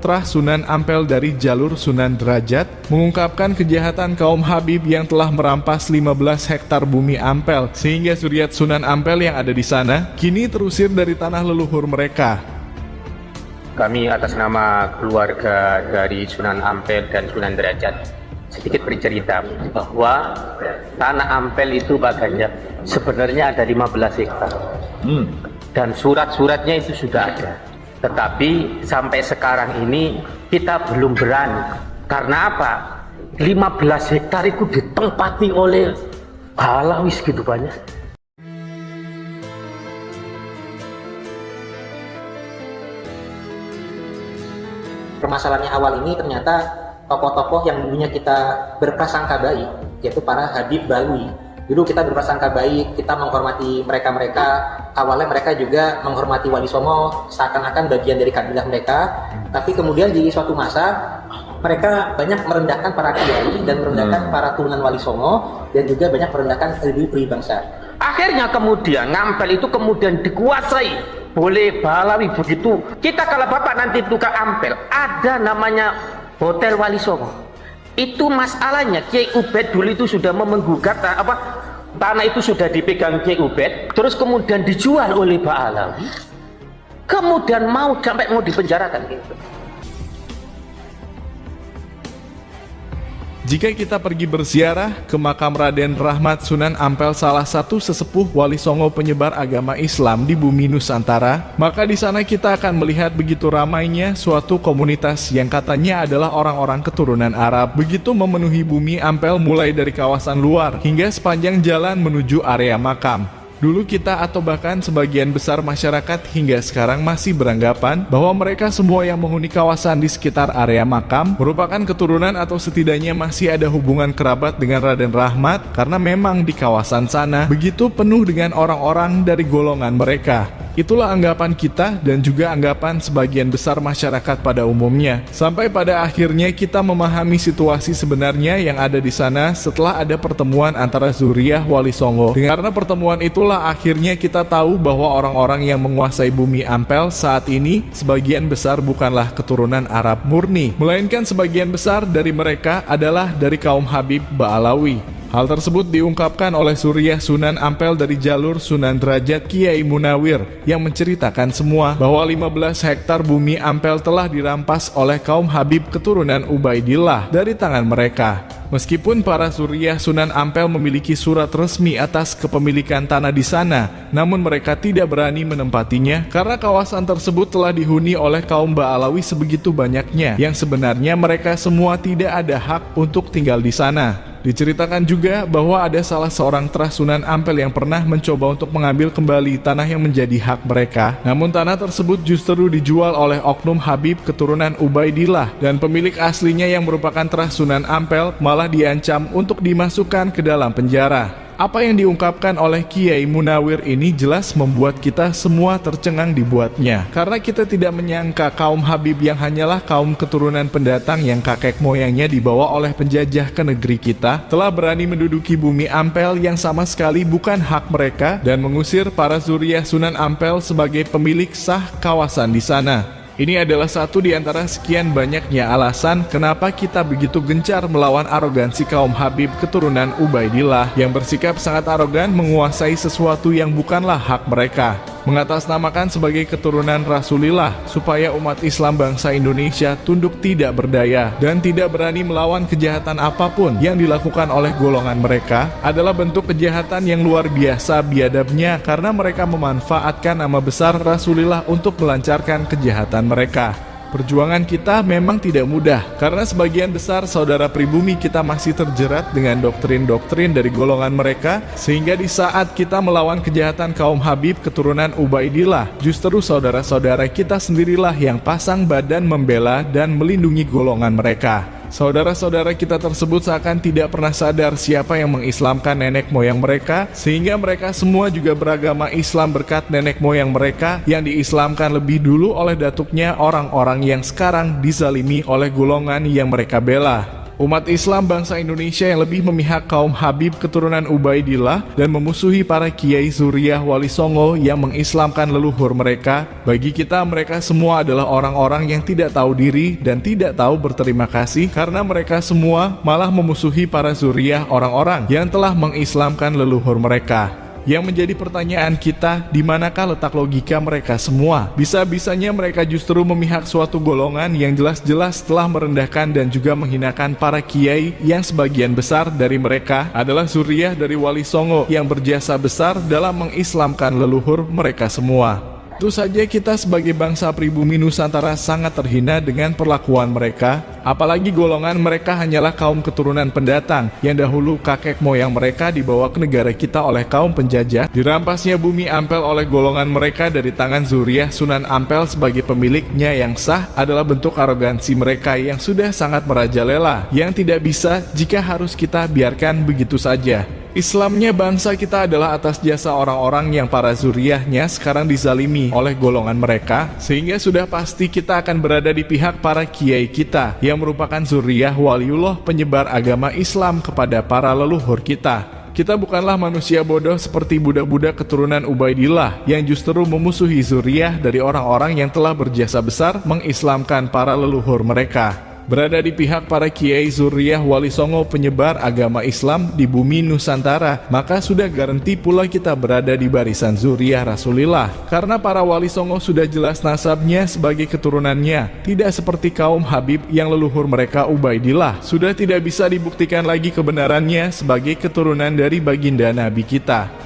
Trah Sunan Ampel dari jalur Sunan Derajat, mengungkapkan kejahatan kaum Habib yang telah merampas 15 hektar bumi Ampel, sehingga zuriat Sunan Ampel yang ada di sana kini terusir dari tanah leluhur mereka. Kami atas nama keluarga dari Sunan Ampel dan Sunan Derajat sedikit bercerita bahwa tanah Ampel itu Pak Ganjar sebenarnya ada 15 hektar dan surat-suratnya itu sudah ada, tetapi sampai sekarang ini kita belum berani. Karena apa? 15 hektar itu ditempati oleh Balawis gitu banyak. Permasalahannya awal ini ternyata tokoh-tokoh yang dulunya kita berprasangka baik, yaitu para Habib Balawi. Dulu kita berprasangka baik, kita menghormati mereka-mereka. Awalnya mereka juga menghormati Wali Songo, seakan-akan bagian dari kabilah mereka. Tapi kemudian di suatu masa, mereka banyak merendahkan para kiai dan merendahkan para turunan Wali Songo, dan juga banyak merendahkan ibu-ibu bangsa. Akhirnya kemudian Ampel itu kemudian dikuasai oleh Balawi. Begitu kita kalau Bapak nanti buka Ampel, ada namanya Hotel Wali Songo. Itu masalahnya Kiai Ubed dulu itu sudah menggugat tanah itu sudah dipegang Kiai Ubed, terus kemudian dijual oleh Balawi, kemudian sampai mau dipenjarakan gitu. Jika kita pergi berziarah ke makam Raden Rahmat Sunan Ampel, salah satu sesepuh Wali Songo penyebar agama Islam di bumi Nusantara, maka di sana kita akan melihat begitu ramainya suatu komunitas yang katanya adalah orang-orang keturunan Arab, begitu memenuhi bumi Ampel mulai dari kawasan luar hingga sepanjang jalan menuju area makam. Dulu kita atau bahkan sebagian besar masyarakat hingga sekarang masih beranggapan bahwa mereka semua yang menghuni kawasan di sekitar area makam merupakan keturunan atau setidaknya masih ada hubungan kerabat dengan Raden Rahmat, karena memang di kawasan sana begitu penuh dengan orang-orang dari golongan mereka. Itulah anggapan kita dan juga anggapan sebagian besar masyarakat pada umumnya. Sampai pada akhirnya kita memahami situasi sebenarnya yang ada di sana setelah ada pertemuan antara zuriyah Wali Songo. Karena pertemuan itulah akhirnya kita tahu bahwa orang-orang yang menguasai bumi Ampel saat ini sebagian besar bukanlah keturunan Arab murni, melainkan sebagian besar dari mereka adalah dari kaum Habib Ba'alawi. Hal tersebut diungkapkan oleh zuriyah Sunan Ampel dari jalur Sunan Derajat Kiai Munawir yang menceritakan semua bahwa 15 hektar bumi Ampel telah dirampas oleh kaum Habib keturunan Ubaidillah dari tangan mereka. Meskipun para zuriyah Sunan Ampel memiliki surat resmi atas kepemilikan tanah di sana, namun mereka tidak berani menempatinya karena kawasan tersebut telah dihuni oleh kaum Ba'alawi sebegitu banyaknya yang sebenarnya mereka semua tidak ada hak untuk tinggal di sana. Diceritakan juga bahwa ada salah seorang Trah Sunan Ampel yang pernah mencoba untuk mengambil kembali tanah yang menjadi hak mereka. Namun tanah tersebut justru dijual oleh oknum Habib keturunan Ubaidillah, dan pemilik aslinya yang merupakan Trah Sunan Ampel malah diancam untuk dimasukkan ke dalam penjara. Apa yang diungkapkan oleh Kiai Munawir ini jelas membuat kita semua tercengang dibuatnya. Karena kita tidak menyangka kaum Habib yang hanyalah kaum keturunan pendatang yang kakek moyangnya dibawa oleh penjajah ke negeri kita, telah berani menduduki bumi Ampel yang sama sekali bukan hak mereka dan mengusir para zuriyah Sunan Ampel sebagai pemilik sah kawasan di sana. Ini adalah satu di antara sekian banyaknya alasan kenapa kita begitu gencar melawan arogansi kaum Habib keturunan Ubaidillah yang bersikap sangat arogan menguasai sesuatu yang bukanlah hak mereka, mengatasnamakan sebagai keturunan Rasulillah supaya umat Islam bangsa Indonesia tunduk tidak berdaya dan tidak berani melawan kejahatan apapun yang dilakukan oleh golongan mereka adalah bentuk kejahatan yang luar biasa biadabnya, karena mereka memanfaatkan nama besar Rasulillah untuk melancarkan kejahatan mereka. Perjuangan kita memang tidak mudah, karena sebagian besar saudara pribumi kita masih terjerat dengan doktrin-doktrin dari golongan mereka, sehingga di saat kita melawan kejahatan kaum Habib keturunan Ubaidillah, justru saudara-saudara kita sendirilah yang pasang badan membela dan melindungi golongan mereka. Saudara-saudara kita tersebut seakan tidak pernah sadar siapa yang mengislamkan nenek moyang mereka, sehingga mereka semua juga beragama Islam berkat nenek moyang mereka yang diislamkan lebih dulu oleh datuknya orang-orang yang sekarang dizalimi oleh golongan yang mereka bela. Umat Islam bangsa Indonesia yang lebih memihak kaum Habib keturunan Ubaidillah dan memusuhi para kiai zuriyah Wali Songo yang mengislamkan leluhur mereka, bagi kita mereka semua adalah orang-orang yang tidak tahu diri dan tidak tahu berterima kasih karena mereka semua malah memusuhi para zuriyah orang-orang yang telah mengislamkan leluhur mereka. Yang menjadi pertanyaan kita, di manakah letak logika mereka semua? Bisa-bisanya mereka justru memihak suatu golongan yang jelas-jelas telah merendahkan dan juga menghinakan para kiai yang sebagian besar dari mereka adalah zuriyah dari Wali Songo yang berjasa besar dalam mengislamkan leluhur mereka semua. Tentu saja kita sebagai bangsa pribumi Nusantara sangat terhina dengan perlakuan mereka, apalagi golongan mereka hanyalah kaum keturunan pendatang yang dahulu kakek moyang mereka dibawa ke negara kita oleh kaum penjajah. Dirampasnya bumi Ampel oleh golongan mereka dari tangan zuriyah Sunan Ampel sebagai pemiliknya yang sah adalah bentuk arogansi mereka yang sudah sangat merajalela, yang tidak bisa jika harus kita biarkan begitu saja. Islamnya bangsa kita adalah atas jasa orang-orang yang para zuriyahnya sekarang dizalimi oleh golongan mereka, sehingga sudah pasti kita akan berada di pihak para kiai kita yang merupakan zuriyah waliullah penyebar agama Islam kepada para leluhur kita. Kita bukanlah manusia bodoh seperti budak-budak keturunan Ubaidillah yang justru memusuhi zuriyah dari orang-orang yang telah berjasa besar mengislamkan para leluhur mereka. Berada di pihak para kiai zuriyah Wali Songo penyebar agama Islam di bumi Nusantara, maka sudah garanti pula kita berada di barisan zuriyah Rasulillah. Karena para Wali Songo sudah jelas nasabnya sebagai keturunannya, tidak seperti kaum Habib yang leluhur mereka Ubaidillah. Sudah tidak bisa dibuktikan lagi kebenarannya sebagai keturunan dari baginda Nabi kita.